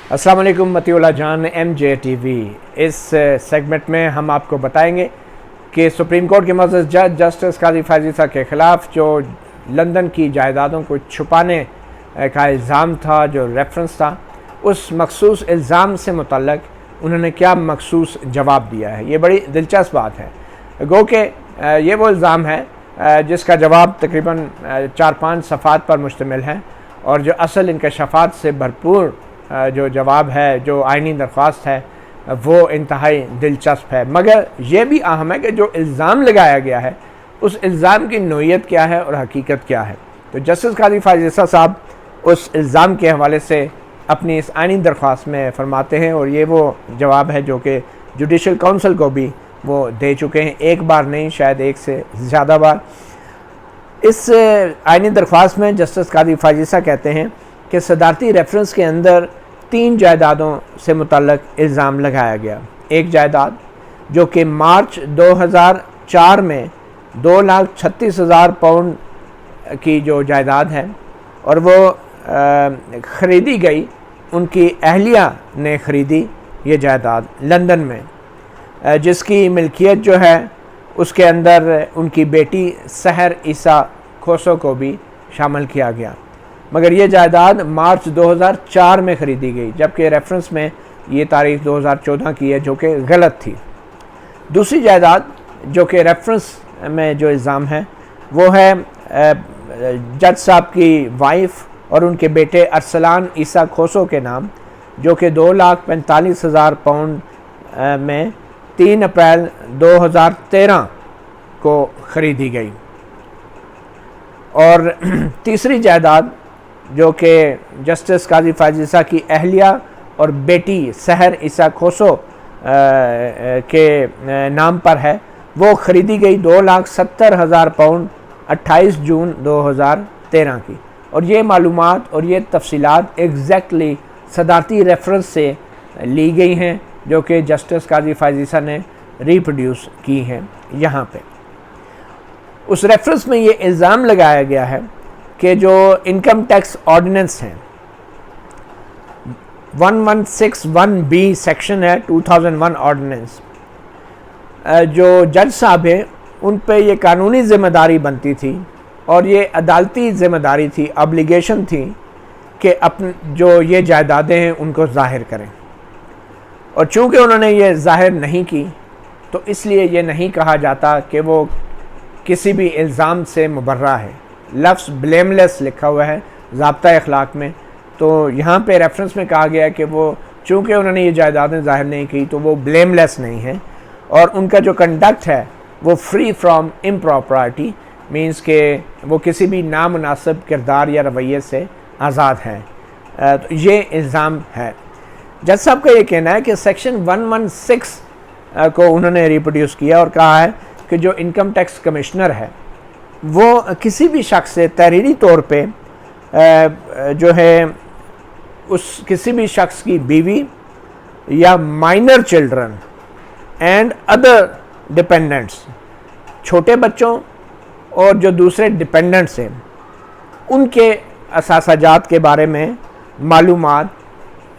अस्सलाम वालेकुम मतीउल्लाह जान MJTV। इस सेगमेंट में हम आपको बताएंगे कि सुप्रीम कोर्ट के मुअज़्ज़ज़ जज जस्टिस काजी फैज़ ईसा के ख़िलाफ़ जो लंदन की जायदादों को छुपाने का इल्ज़ाम था, जो रेफरेंस था, उस मखसूस इल्ज़ाम से मुतल्लक उन्होंने क्या मखसूस जवाब दिया है। ये बड़ी दिलचस्प बात है। गो कि ये वो इल्ज़ाम है जिसका जवाब तकरीबन 4-5 सफ़ात पर मुश्तमिल है और जो असल इंकशाफात से भरपूर जो जवाब है, जो आइनी दरख्वास्त है, वो इंतहाई दिलचस्प है। मगर ये भी अहम है कि जो इल्ज़ाम लगाया गया है उस इल्ज़ाम की नोयत क्या है और हकीकत क्या है। तो जस्टिस काजी फैज़ ईसा साहब उस इल्ज़ाम के हवाले से अपनी इस आइनी दरख्वास्त में फरमाते हैं और ये वो जवाब है जो कि जुडिशल काउंसिल को भी वो दे चुके हैं, एक बार नहीं, शायद एक से ज़्यादा बार। इस आइनी दरख्वास्त में जस्टिस काजी फैज़ ईसा कहते हैं कि सदारती रेफरेंस के अंदर 3 जायदादों से मुतल्लक इल्ज़ाम लगाया गया। एक जायदाद जो कि मार्च 2004 में 2,36,000 पाउंड की जो जायदाद है और वो ख़रीदी गई, उनकी अहलिया ने ख़रीदी ये जायदाद लंदन में, जिसकी मिल्कियत जो है उसके अंदर उनकी बेटी सहर ईसा खोसो को भी शामिल किया गया। मगर ये जायदाद मार्च 2004 में ख़रीदी गई, जबकि रेफरेंस में ये तारीख 2014 की है, जो कि गलत थी। दूसरी जायदाद जो कि रेफरेंस में जो इल्ज़ाम है वो है जज साहब की वाइफ और उनके बेटे अरसलान ईसा खोसो के नाम, जो कि 2,45,000 पाउंड में 3 अप्रैल 2013 को ख़रीदी गई। और तीसरी जायदाद जो कि जस्टिस काजी फैज़ ईसा की अहलिया और बेटी सहर ईसा खोसो के नाम पर है, वो ख़रीदी गई 2,70,000 पाउंड 28 जून 2013 की। और ये मालूमात और ये तफसीलात एग्जैक्टली सदारती रेफरेंस से ली गई हैं, जो कि जस्टिस काजी फैज़ ईसा ने रिप्रोड्यूस की हैं यहाँ पे। उस रेफरेंस में ये इल्ज़ाम लगाया गया है कि जो इनकम टैक्स ऑर्डिनेंस हैं, 1161B सेक्शन है 2001 ऑर्डिनेंस, जो जज साहब हैं उन पे ये कानूनी ज़िम्मेदारी बनती थी और ये अदालती ज़िम्मेदारी थी, ऑब्लिगेशन थी कि अपने जो ये जायदादें हैं उनको ज़ाहिर करें। और चूँकि उन्होंने ये ज़ाहिर नहीं की तो इसलिए ये नहीं कहा जाता कि वो किसी भी इल्ज़ाम से मुबर्रा है। लफ्ज़ ब्लेमलेस लिखा हुआ है ज़ाब्ता अखलाक में, तो यहाँ पे रेफरेंस में कहा गया है कि वो चूँकि उन्होंने ये जायदादें ज़ाहिर नहीं की तो वो ब्लेमलेस नहीं है और उनका जो कंडक्ट है वो फ्री फ्रॉम इम्प्रॉपर्टी, मीन्स के वो किसी भी नामुनासिब किरदार या रवैये से आज़ाद हैं। तो ये इल्ज़ाम है। जज साहब का ये कहना है कि सेक्शन 116 को उन्होंने रिप्रोड्यूस किया और कहा है कि जो इनकम टैक्स कमिश्नर है वो किसी भी शख्स से तहरीरी तौर पे जो है उस किसी भी शख्स की बीवी या minor children and other dependents, छोटे बच्चों और जो दूसरे डिपेंडेंट्स हैं, उनके असासाजात के बारे में मालूमात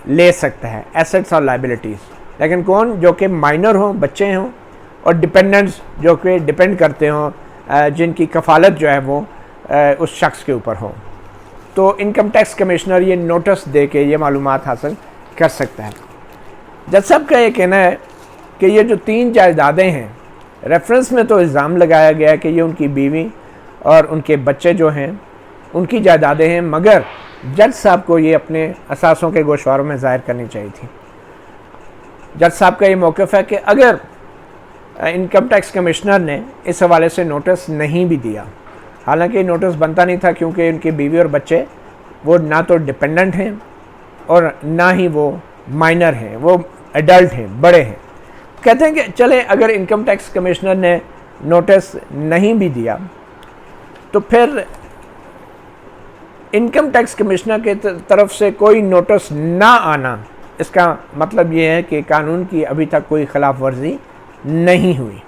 ले सकता है, एसेट्स और लाइबिलिटीज़। लेकिन कौन? जो कि माइनर हों, बच्चे हों, और डिपेंडेंट्स जो कि डिपेंड करते हों, जिनकी कफ़ालत जो है वो उस शख्स के ऊपर हो। तो इनकम टैक्स कमिश्नर ये नोटिस दे के ये मालूमात हासिल कर सकता है। जज साहब का ये कहना है कि ये जो 3 जायदादें हैं, रेफरेंस में तो इल्ज़ाम लगाया गया है कि ये उनकी बीवी और उनके बच्चे जो हैं उनकी जायदादें हैं, मगर जज साहब को ये अपने असासों के गोशवारों में ज़ाहिर करनी चाहिए थी। जज साहब का ये मौक़िफ़ है कि अगर इनकम टैक्स कमिश्नर ने इस हवाले से नोटिस नहीं भी दिया, हालांकि नोटिस बनता नहीं था क्योंकि उनकी बीवी और बच्चे वो ना तो डिपेंडेंट हैं और ना ही वो माइनर हैं, वो एडल्ट हैं, बड़े हैं। कहते हैं कि चले अगर इनकम टैक्स कमिश्नर ने नोटिस नहीं भी दिया तो फिर इनकम टैक्स कमिश्नर के तरफ से कोई नोटिस ना आना, इसका मतलब ये है कि कानून की अभी तक कोई खिलाफ वर्जी नहीं हुई।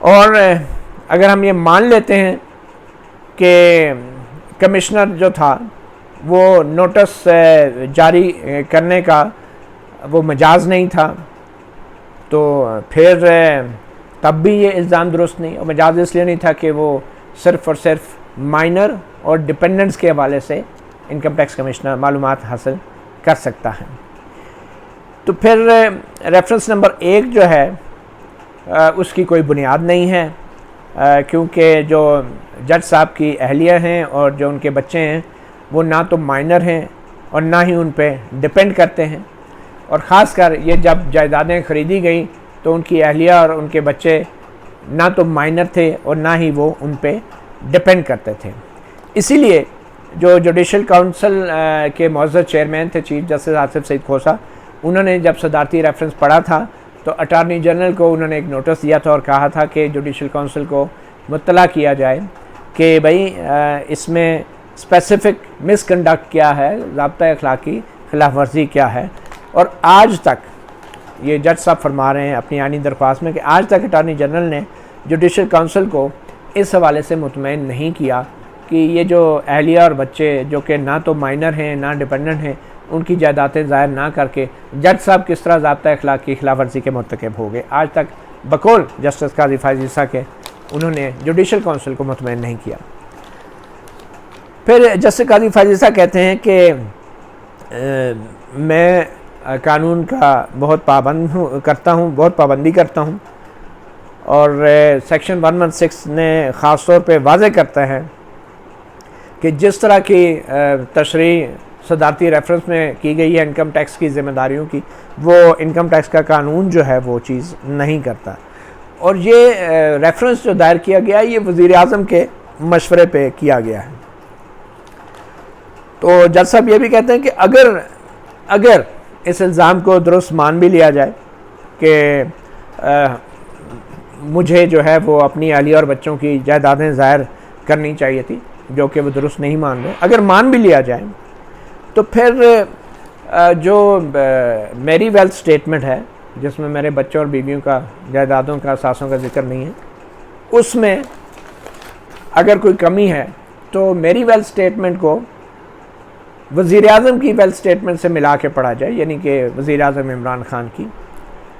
और अगर हम ये मान लेते हैं कि कमिश्नर जो था वो नोटिस जारी करने का वो मजाज नहीं था, तो फिर तब भी ये इल्ज़ाम दुरुस्त नहीं, और मजाज इसलिए नहीं था कि वो सिर्फ़ और सिर्फ माइनर और डिपेंडेंट्स के हवाले से इनकम टैक्स कमिश्नर मालूमात हासिल कर सकता है। तो फिर रेफरेंस नंबर 1 जो है उसकी कोई बुनियाद नहीं है, क्योंकि जो जज साहब की अहलिया हैं और जो उनके बच्चे हैं वो ना तो माइनर हैं और ना ही उन पे डिपेंड करते हैं, और ख़ास कर ये जब जायदादें ख़रीदी गई तो उनकी अहलिया और उनके बच्चे ना तो माइनर थे और ना ही वो उन पे डिपेंड करते थे। इसीलिए जो जुडिशल काउंसिल के मौजूद चेयरमैन थे चीफ जस्टिस आसिफ सईद खोसा, उन्होंने जब सदारती रेफरेंस पढ़ा था तो अटार्नी जनरल को उन्होंने एक नोटिस दिया था और कहा था कि जुडिशल काउंसिल को मुत्तला किया जाए कि भाई इसमें स्पेसिफ़िक मिसकंडक्ट क्या है, ज़ाब्ता अखलाकी खिलाफ वर्जी क्या है। और आज तक ये जज साहब फरमा रहे हैं अपनी आनी दरख्वास्त में कि आज तक अटार्नी जनरल ने जुडिशल काउंसिल को इस हवाले से मुतमईन नहीं किया कि ये जो अहलिया और बच्चे जो कि ना तो माइनर हैं ना डिपेंडेंट हैं, उनकी जायदादें ज़ाहिर ना करके जज साहब किस तरह ज़ाब्ता अखलाक की खिलाफ वर्जी के मुर्तकिब हो गए। आज तक बकौल जस्टिस काजी फायज़ ईसा के उन्होंने जुडिशल काउंसिल को मुतमईन नहीं किया। फिर जस्टिस काजी फायज़ ईसा कहते हैं कि मैं कानून का बहुत बहुत पाबंदी करता हूँ, और सेक्शन 116 ने ख़ास तौर पे वाज़े करता है कि जिस तरह की तशरीह सदारती रेफरेंस में की गई है इनकम टैक्स की ज़िम्मेदारियों की, वो इनकम टैक्स का कानून जो है वो चीज़ नहीं करता। और ये रेफरेंस जो दायर किया गया है ये वज़ीर आज़म के मशवरे पे किया गया है। तो जज साहब ये भी कहते हैं कि अगर इस इल्ज़ाम को दुरुस्त मान भी लिया जाए कि मुझे जो है वो अपनी अहलिया और बच्चों की जायदादें ज़ाहिर करनी चाहिए थी, जो कि वो दुरुस्त नहीं मान रहे, अगर मान भी लिया जाए तो फिर जो मेरी वेल्थ स्टेटमेंट है जिसमें मेरे बच्चों और बीवियों का जायदादों का असासों का जिक्र नहीं है, उसमें अगर कोई कमी है तो मेरी वेल्थ स्टेटमेंट को वज़ीर आज़म की वेल्थ स्टेटमेंट से मिला के पढ़ा जाए, यानी कि वज़ीर आज़म इमरान खान की,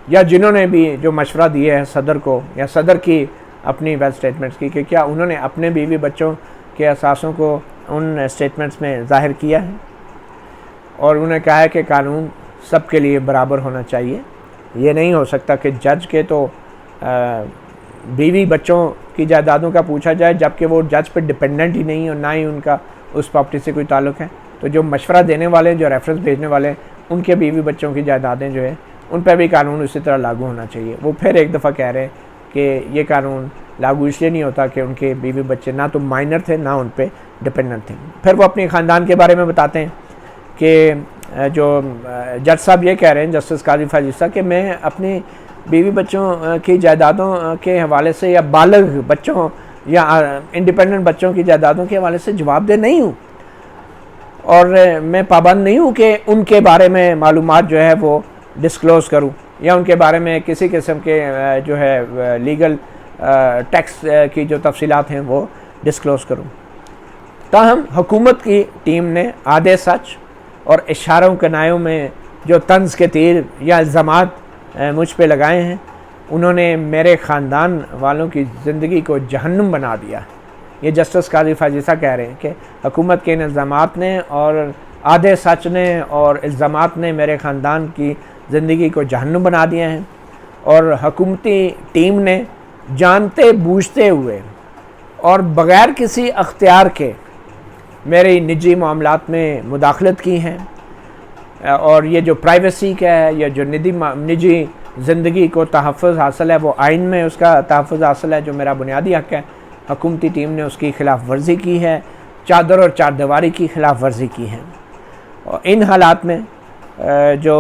या जिन्होंने भी जो मशवरा दिया है सदर को या सदर की अपनी वेल्थ स्टेटमेंट्स की, कि क्या उन्होंने अपने बीवी बच्चों के असासों को उन स्टेटमेंट्स में ज़ाहिर किया है, और उन्होंने कहा है कि कानून सब के लिए बराबर होना चाहिए। ये नहीं हो सकता कि जज के तो बीवी बच्चों की जायदादों का पूछा जाए जबकि वो जज पे डिपेंडेंट ही नहीं और ना ही उनका उस प्रॉपर्टी से कोई ताल्लुक़ है। तो जो मशवरा देने वाले, जो रेफरेंस भेजने वाले, उनके बीवी बच्चों की जायदादें जो है उन पर भी कानून उसी तरह लागू होना चाहिए। वो फिर एक दफ़ा कह रहे हैं कि ये कानून लागू इसलिए नहीं होता कि उनके बीवी बच्चे ना तो माइनर थे ना उन पर डिपेंडेंट थे। फिर वो अपने ख़ानदान के बारे में बताते हैं कि जो जज साहब ये कह रहे हैं जस्टिस काजी फायज़ ईसा कि मैं अपनी बीवी बच्चों की जायदादों के हवाले से या बालिग बच्चों या इंडिपेंडेंट बच्चों की जायदादों के हवाले से जवाबदेह नहीं हूँ, और मैं पाबंद नहीं हूँ कि उनके बारे में मालूमात जो है वो डिस्क्लोज़ करूँ या उनके बारे में किसी किस्म के जो है लीगल टैक्स की जो तफसीलात हैं वो डिस्क्लोज़ करूँ। ताहम हुकूमत की टीम ने आधे सच और इशारों कनायों में जो तंज़ के तीर या इल्ज़ामात मुझ पे लगाए हैं, उन्होंने मेरे ख़ानदान वालों की ज़िंदगी को जहन्नुम बना दिया। ये जस्टिस काजी फायज़ ईसा कह रहे हैं कि हुकूमत के इन इल्ज़ामात ने और आधे सच ने और इल्ज़ामात ने मेरे ख़ानदान की ज़िंदगी को जहन्नुम बना दिया है, और हुकूमती टीम ने जानते बूझते हुए और बग़ैर किसी अख्तियार के मेरे निजी मामलात में मुदाखलत की हैं, और ये जो प्राइवेसी का है या जो निजी ज़िंदगी को तहफ़्फ़ुज़ हासिल है वो आइन में उसका तहफ़्फ़ुज़ हासिल है, जो मेरा बुनियादी हक़ है, हुकूमती टीम ने उसकी खिलाफ वर्जी की है, चादर और चारदीवारी की खिलाफ वर्जी की है। और इन हालात में जो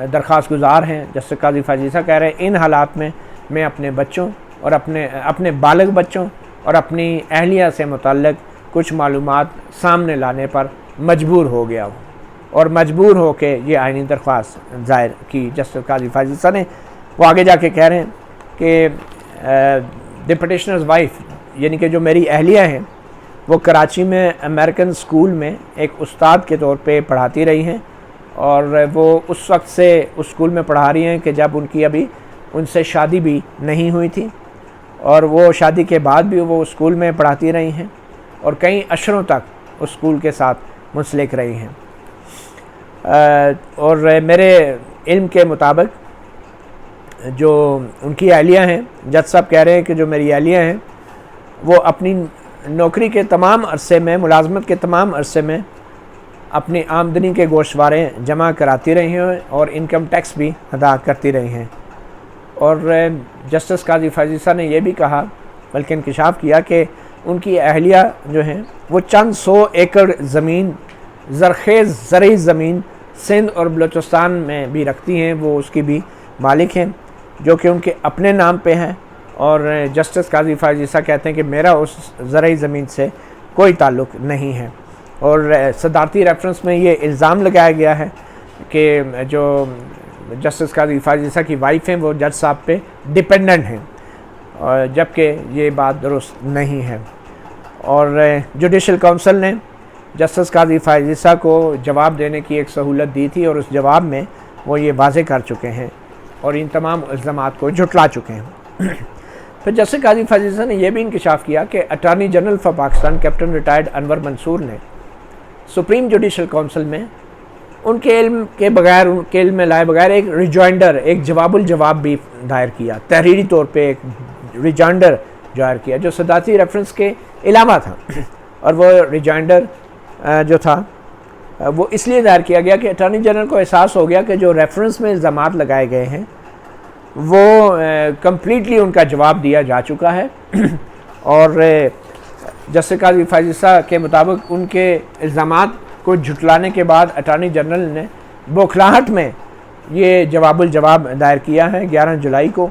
दरख्वास्त गुज़ार हैं जस्टिस काजी फायज़ ईसा कह रहे हैं, इन हालात में मैं अपने बच्चों और अपने बालिग बच्चों और अपनी अहलिया से मुतल्लिक़ कुछ मालूमात सामने लाने पर मजबूर हो गया हूँ, और मजबूर हो के ये आइनी दरख्वास्त ज़ाहिर की जस्टिस काजी फायज़ ईसा ने। वो आगे जाके कह रहे हैं कि द पिटिशनर्स वाइफ, यानी कि जो मेरी अहलिया हैं, वो कराची में अमेरिकन स्कूल में एक उस्ताद के तौर पे पढ़ाती रही हैं, और वो उस वक्त से उस स्कूल में पढ़ा रही हैं कि जब उनकी अभी उनसे शादी भी नहीं हुई थी, और वो शादी के बाद भी वो स्कूल में पढ़ाती रही हैं और कई अशरों तक उस स्कूल के साथ मुंसलिक रही हैं। और मेरे इल्म के मुताबिक जो उनकी अहलिया हैं, जज साहब कह रहे हैं कि जो मेरी अहलिया हैं वो अपनी नौकरी के तमाम अरसे में, मुलाजमत के तमाम अरसे में अपनी आमदनी के गोशवारे जमा कराती रही हैं और इनकम टैक्स भी अदा करती रही हैं। और जस्टिस काजी फैज़ ईसा ने यह भी कहा, बल्कि इंकशाफ किया कि उनकी अहलिया जो हैं वो चंद 100 एकड़ ज़मीन, ज़रख़ेज़ ज़रई ज़मीन सिंध और बलूचिस्तान में भी रखती हैं, वो उसकी भी मालिक हैं, जो कि उनके अपने नाम पे हैं। और जस्टिस काजी फैज़ ईसा कहते हैं कि मेरा उस ज़रई ज़मीन से कोई ताल्लुक़ नहीं है। और सदारती रेफरेंस में ये इल्ज़ाम लगाया गया है कि जो जस्टिस काजी फैज़ ईसा की वाइफ हैं वो जज साहब पे डिपेंडेंट हैं, और जबकि ये बात दुरुस्त नहीं है। और जुडिशल काउंसिल ने जस्टिस काजी फैज़ ईसा को जवाब देने की एक सहूलत दी थी, और उस जवाब में वो ये वाज़े कर चुके हैं और इन तमाम इल्ज़ामात को झुटला चुके हैं। फिर जस्टिस काजी फैज़ ईसा ने यह भी इंकशाफ किया कि attorney general for Pakistan captain retired Anwar Mansoor ने सुप्रीम जुडिशल काउंसिल में उनके इल्म के बगैर, उनके इल्म में लाए बगैर एक रिजॉइंडर, एक जवाबुल जवाब भी दायर किया, तहरीरी तौर पे एक रिजॉइंडर दायर किया जो सदारती रेफरेंस के अलावा था। और वो रिजॉइंडर जो था वो इसलिए दायर किया गया कि अटॉर्नी जनरल को एहसास हो गया कि जो रेफरेंस में इल्ज़ामात लगाए गए हैं वो कम्प्लीटली उनका जवाब दिया जा चुका है। और जस्टिस काजी फैज़ ईसा के मुताबिक उनके इल्ज़ामात को झुटलाने के बाद अटॉर्नी जनरल ने बौखलाहट में ये जवाबुल जवाब दायर किया है 11 जुलाई को।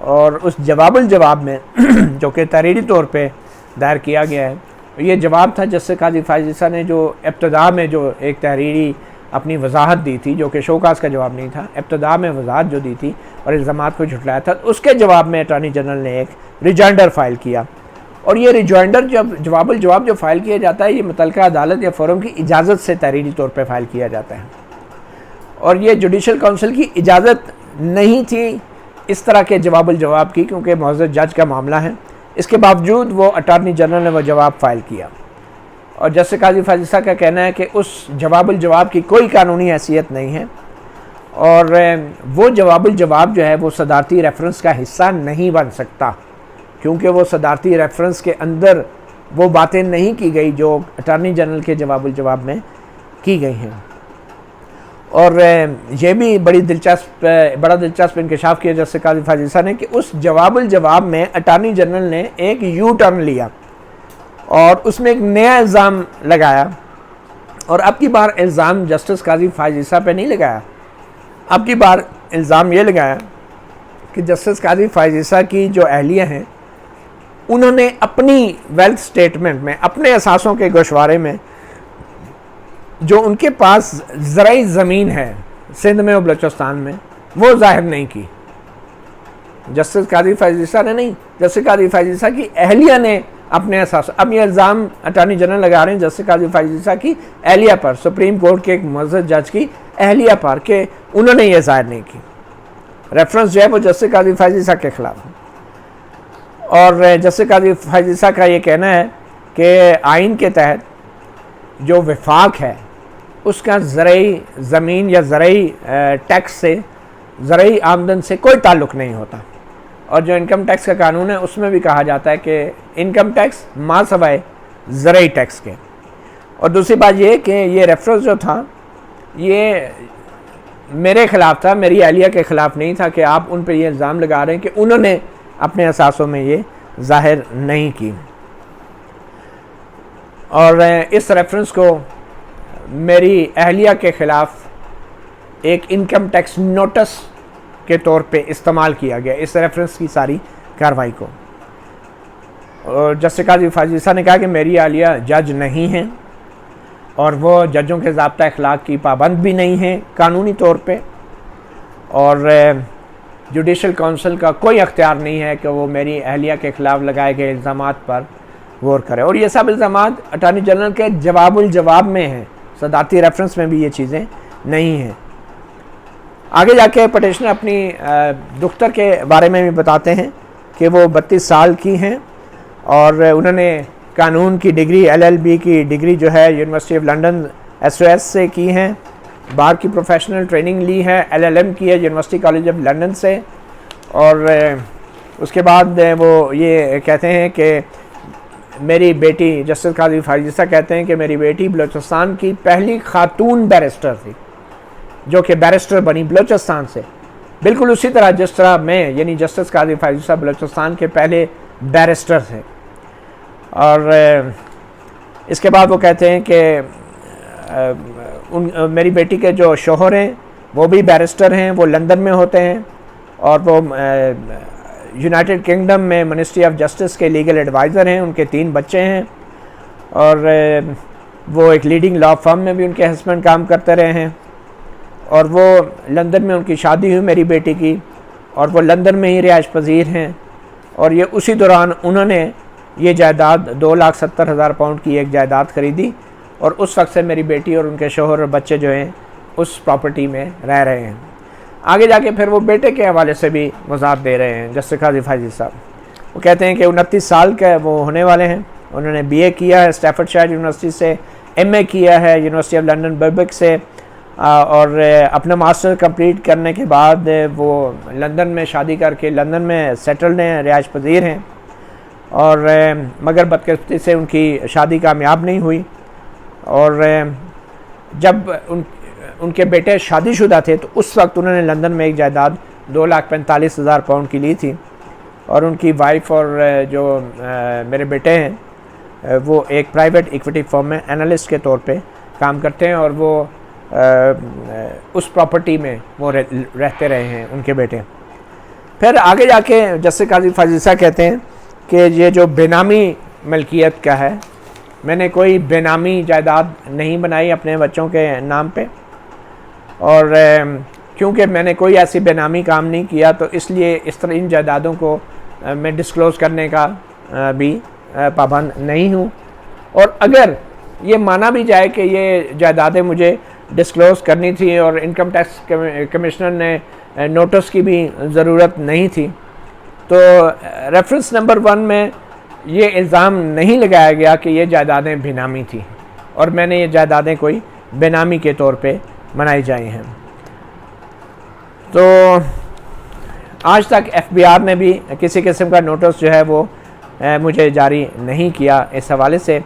और उस जवाबुल जवाब में जो कि तहरीरी तौर पे दायर किया गया है, ये जवाब था जस्टिस काजी फैज़ ईसा ने जो इब्तिदा में जो एक तहरीरी अपनी वजाहत दी थी, जो कि शोकास का जवाब नहीं था, इब्तिदा में वजाहत जो दी थी और इल्ज़ामात को झुटलाया था, उसके जवाब में अटॉर्नी जनरल ने एक रिजॉइंडर फ़ाइल किया। और ये रिजॉइंडर जब जवाबुल जवाब जो फ़ाइल किया जाता है, ये मुतल्लिका अदालत या फोरम की इजाज़त से तहरीरी तौर पे फ़ाइल किया जाता है, और ये जुडिशल काउंसिल की इजाज़त नहीं थी इस तरह के जवाबुल जवाब की, क्योंकि मुअज़्ज़ज़ जज का मामला है। इसके बावजूद वो अटॉर्नी जनरल ने वो जवाब फ़ाइल किया, और जस्टिस काजी फैज़ ईसा का कहना है कि उस जवाबुल जवाब की कोई कानूनी हैसियत नहीं है, और वो जवाबुल जवाब जो है वो सदारती रेफरेंस का हिस्सा नहीं बन सकता, क्योंकि वो सदारती रेफरेंस के अंदर वो बातें नहीं की गई जो अटॉर्नी जनरल के जवाबुल जवाब में की गई हैं। और ये भी बड़ा दिलचस्प इंकशाफ किया जस्टिस काजी फैज़ ईसा ने कि उस जवाबुल जवाब में अटॉर्नी जनरल ने एक यू टर्न लिया और उसमें एक नया इल्ज़ाम लगाया, और अब की बार इल्ज़ाम जस्टिस काजी फैज़ ईसा पे नहीं लगाया, अब की बार इल्ज़ाम ये लगाया कि जस्टिस काजी फैज़ ईसा की जो अहलिया हैं उन्होंने अपनी वेल्थ स्टेटमेंट में, अपने असासों के गोशवारे में जो उनके पास ज़रई ज़मीन है सिंध में और बलूचिस्तान में, वो ज़ाहिर नहीं की। जस्टिस काजी फैज़ ईसा ने नहीं, जस्टिस काजी फैज़ ईसा की अहलिया ने अपने असास, अब ये इल्ज़ाम अटॉर्नी जनरल लगा रहे हैं जस्टिस काजी फैज़ ईसा की अहलिया पर, सुप्रीम कोर्ट के एक मुअज़्ज़ज़ जज की अहलिया पर, कि उन्होंने ये ज़ाहिर नहीं की। रेफरेंस जो है वो जस्टिस काजी फैज़ ईसा के ख़िलाफ़ है। और जस्टिस काजी फैज़ ईसा का ये कहना है कि आइन के तहत जो वफाक है उसका ज़रई ज़मीन या ज़रई टैक्स से, ज़रई आमदन से कोई ताल्लुक़ नहीं होता, और जो इनकम टैक्स का कानून है उसमें भी कहा जाता है कि इनकम टैक्स मा सवाए ज़रई टैक्स के। और दूसरी बात ये कि ये रेफरेंस जो था ये मेरे ख़िलाफ़ था, मेरी अहलिया के ख़िलाफ़ नहीं था कि आप उन पर ये इल्ज़ाम लगा रहे हैं कि उन्होंने अपने असासों में ये ज़ाहिर नहीं की। और इस रेफरेंस को मेरी अहलिया के ख़िलाफ़ एक इनकम टैक्स नोटिस के तौर पे इस्तेमाल किया गया, इस रेफरेंस की सारी कार्रवाई को। और जस्टिस काजी फैज़ ईसा ने कहा कि मेरी अहलिया जज नहीं हैं और वो जजों के ज़ाब्ता अखलाक की पाबंद भी नहीं है कानूनी तौर पे, और जुडिशल काउंसिल का कोई अख्तियार नहीं है कि वो मेरी अहलिया के ख़िलाफ़ लगाए गए इल्ज़ामात पर गौर करें। और ये सब इल्ज़ामात अटॉर्नी जनरल के जवाबुल जवाब में हैं, सदाती रेफरेंस में भी ये चीज़ें नहीं हैं। आगे जाके पटिशनर अपनी दुख्तर के बारे में भी बताते हैं कि वो 32 साल की हैं और उन्होंने कानून की डिग्री LLB की डिग्री जो है यूनिवर्सिटी ऑफ लंदन SOS से की हैं, बार की प्रोफेशनल ट्रेनिंग ली है, LLM की है यूनिवर्सिटी कॉलेज ऑफ लंदन से। और उसके बाद वो ये कहते हैं कि मेरी बेटी, जस्टिस काजी फारिसा कहते हैं कि मेरी बेटी बलूचिस्तान की पहली खातून बैरिस्टर थी जो कि बैरिस्टर बनी बलूचिस्तान से, बिल्कुल उसी तरह जिस तरह मैं यानी जस्टिस काजी फारिसा बलूचिस्तान के पहले बैरिस्टर थे। और इसके बाद वो कहते हैं कि मेरी बेटी के जो शोहर हैं वो भी बैरिस्टर हैं, वो लंदन में होते हैं और वो यूनाइटेड किंगडम में मिनिस्ट्री ऑफ जस्टिस के लीगल एडवाइज़र हैं। उनके 3 बच्चे हैं और वो एक लीडिंग लॉ फर्म में भी उनके हस्बैंड काम करते रहे हैं और वो लंदन में उनकी शादी हुई मेरी बेटी की और वो लंदन में ही रिहाइश पजीर हैं। और ये उसी दौरान उन्होंने ये जायदाद 2,70,000 पाउंड की एक जायदाद ख़रीदी और उस वक्त से मेरी बेटी और उनके शोहर और बच्चे जो हैं उस प्रॉपर्टी में रह रहे हैं। आगे जाके फिर वो बेटे के हवाले से भी वजाहत दे रहे हैं जस्टिस काजी फाजिल साहब। वो कहते हैं कि 29 साल के वो होने वाले हैं, उन्होंने BA किया है स्टैफर्डशायर यूनिवर्सिटी से, MA किया है यूनिवर्सिटी ऑफ लंदन बर्बिक से और अपना मास्टर कंप्लीट करने के बाद वो लंदन में शादी करके लंदन में सेटल्ड हैं, रिहाइश पजीर हैं। और मगर बदकिस्मती से उनकी शादी कामयाब नहीं हुई और जब उनके बेटे शादीशुदा थे तो उस वक्त उन्होंने लंदन में एक जायदाद 2,45,000 पाउंड की ली थी और उनकी वाइफ और जो मेरे बेटे हैं वो एक प्राइवेट इक्विटी फर्म में एनालिस्ट के तौर पे काम करते हैं और वो उस प्रॉपर्टी में वो रहते रहे हैं उनके बेटे। फिर आगे जाके जस्टिस काजी फाजिसा कहते हैं कि ये जो बेनामी मलकियत का है, मैंने कोई बेनामी जायदाद नहीं बनाई अपने बच्चों के नाम पे और क्योंकि मैंने कोई ऐसी बेनामी काम नहीं किया तो इसलिए इस तरह इन जायदादों को मैं डिस्क्लोज़ करने का भी पाबंद नहीं हूँ। और अगर ये माना भी जाए कि ये जायदादें मुझे डिस्क्लोज़ करनी थी और इनकम टैक्स कमिश्नर ने नोटिस की भी ज़रूरत नहीं थी, तो रेफरेंस नंबर 1 में ये इल्ज़ाम नहीं लगाया गया कि ये जायदादें बेनामी थी और मैंने ये जायदादें कोई बेनामी के तौर पे बनाई जाई हैं। तो आज तक FBI ने भी किसी किस्म का नोटिस जो है वो मुझे जारी नहीं किया इस हवाले से।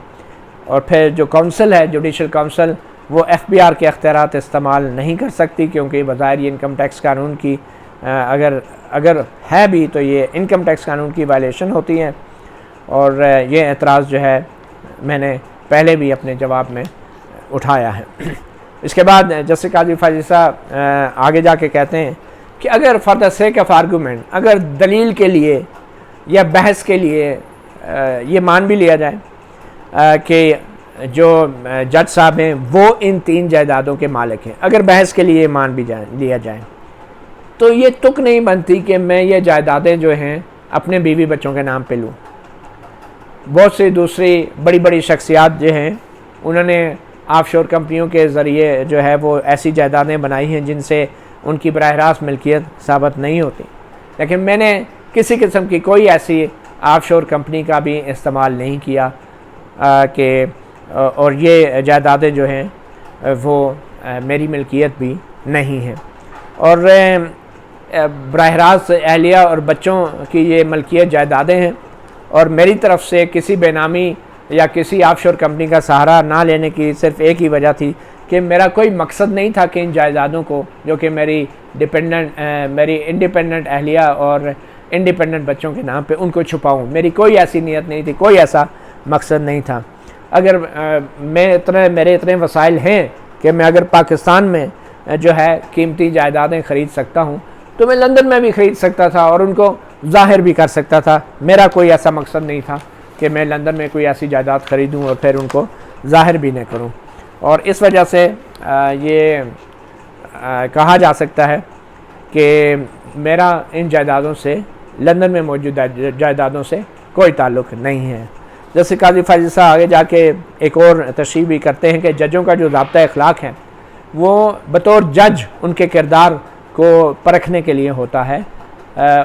और फिर जो काउंसिल है, जुडिशल काउंसिल, वो FBI के अख्तियारात इस्तेमाल नहीं कर सकती क्योंकि बज़ाहिर ये इनकम टैक्स कानून की अगर है भी तो ये इनकम टैक्स कानून की वायलेशन होती है। और ये एतराज़ जो है मैंने पहले भी अपने जवाब में उठाया है। इसके बाद जस्टिस काजी फाजिसा आगे जाके कहते हैं कि अगर for the sake of argument, अगर दलील के लिए या बहस के लिए ये मान भी लिया जाए कि जो जज साहब हैं वो इन 3 जायदादों के मालिक हैं, अगर बहस के लिए मान भी लिया जाए तो ये तुक नहीं बनती कि मैं ये जायदादें जो हैं अपने बीवी बच्चों के नाम पे लूँ। बहुत सी दूसरी बड़ी बड़ी शख्सियात जो हैं उन्होंने ऑफशोर कंपनियों के ज़रिए जो है वो ऐसी जायदादें बनाई हैं जिनसे उनकी बराह रास्त मिल्कियत साबित नहीं होती, लेकिन मैंने किसी किस्म की कोई ऐसी ऑफशोर कंपनी का भी इस्तेमाल नहीं किया कि और ये जायदादें जो हैं वो मेरी मिल्कियत भी नहीं हैं। और बराह रास्त अहलिया और बच्चों की ये मल्कियत जायदादें हैं और मेरी तरफ से किसी बेनामी या किसी ऑफशोर कंपनी का सहारा ना लेने की सिर्फ एक ही वजह थी कि मेरा कोई मकसद नहीं था कि इन जायदादों को, जो कि मेरी इंडिपेंडेंट अहलिया और इंडिपेंडेंट बच्चों के नाम पे, उनको छुपाऊं। मेरी कोई ऐसी नीयत नहीं थी, कोई ऐसा मकसद नहीं था। अगर मेरे इतने वसाइल हैं कि मैं अगर पाकिस्तान में जो है कीमती जायदादें ख़रीद सकता हूँ तो मैं लंदन में भी ख़रीद सकता था और उनको ज़ाहिर भी कर सकता था। मेरा कोई ऐसा मकसद नहीं था कि मैं लंदन में कोई ऐसी जायदाद ख़रीदूँ और फिर उनको ज़ाहिर भी न करूँ। और इस वजह से ये कहा जा सकता है कि मेरा इन जायदादों से, लंदन में मौजूद जायदादों से कोई ताल्लुक़ नहीं है। जैसे काजी फाजिल साहब आगे जाके एक और तशरीह भी करते हैं कि जजों का जो ज़ाब्ता अखलाक है वो बतौर जज उनके किरदार को परखने के लिए होता है,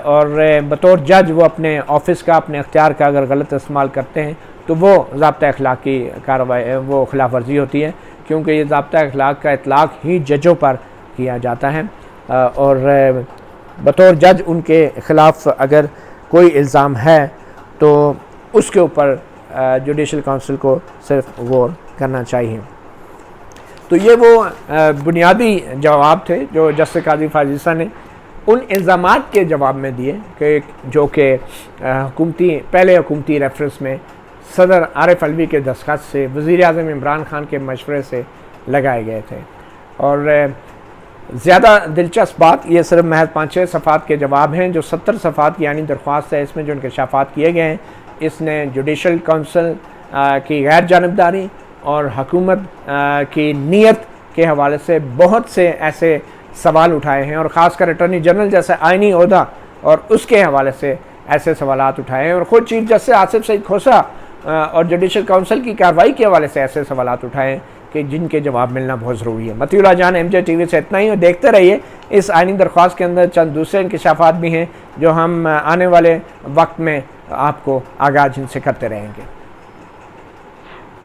और बतौर जज वो अपने ऑफिस का, अपने अख्तियार का अगर गलत इस्तेमाल करते हैं तो वो ज़ाब्ता अखलाक की कार्रवाई, वो खिलाफ वर्जी होती है, क्योंकि ये ज़ाब्ता अखलाक का इतलाक़ ही जजों पर किया जाता है, और बतौर जज उनके ख़िलाफ़ अगर कोई इल्ज़ाम है तो उसके ऊपर जुडिशल काउंसिल को सिर्फ गौर करना चाहिए। तो ये वो बुनियादी जवाब थे जो जस्टिस काजी फाजिल साहब ने उन इल्ज़ामात के जवाब में दिए कि जो कि पहले हुकूमती रेफरेंस में सदर आरिफ अलवी के दस्तखत से वज़ीर-ए-आज़म इमरान खान के मशवरे से लगाए गए थे। और ज़्यादा दिलचस्प बात, ये सिर्फ महज 5-6 सफ़ात के जवाब हैं। जो 70 सफ़ात यानी दरख्वास्त है, इसमें जो इंकशाफात किए गए हैं, इसने जुडिशल काउंसिल की गैर जानबदारी और हुकूमत की नीयत के हवाले से बहुत से ऐसे सवाल उठाए हैं, और ख़ासकर अटॉर्नी जनरल जैसे आइनी ओहदा और उसके हवाले से ऐसे सवालात उठाए हैं, और ख़ुद चीफ जस्टिस आसिफ सईद खोसा और जुडिशल काउंसिल की कार्रवाई के हवाले से ऐसे सवालात उठाए हैं कि जिनके जवाब मिलना बहुत ज़रूरी है। मतीउल्लाह जान, MJ TV से इतना ही, और देखते रहिए। इस आइनी दरख्वास्त के अंदर चंद दूसरे इंकशाफात भी हैं जो हम आने वाले वक्त में आपको आगाह जिनसे करते रहेंगे।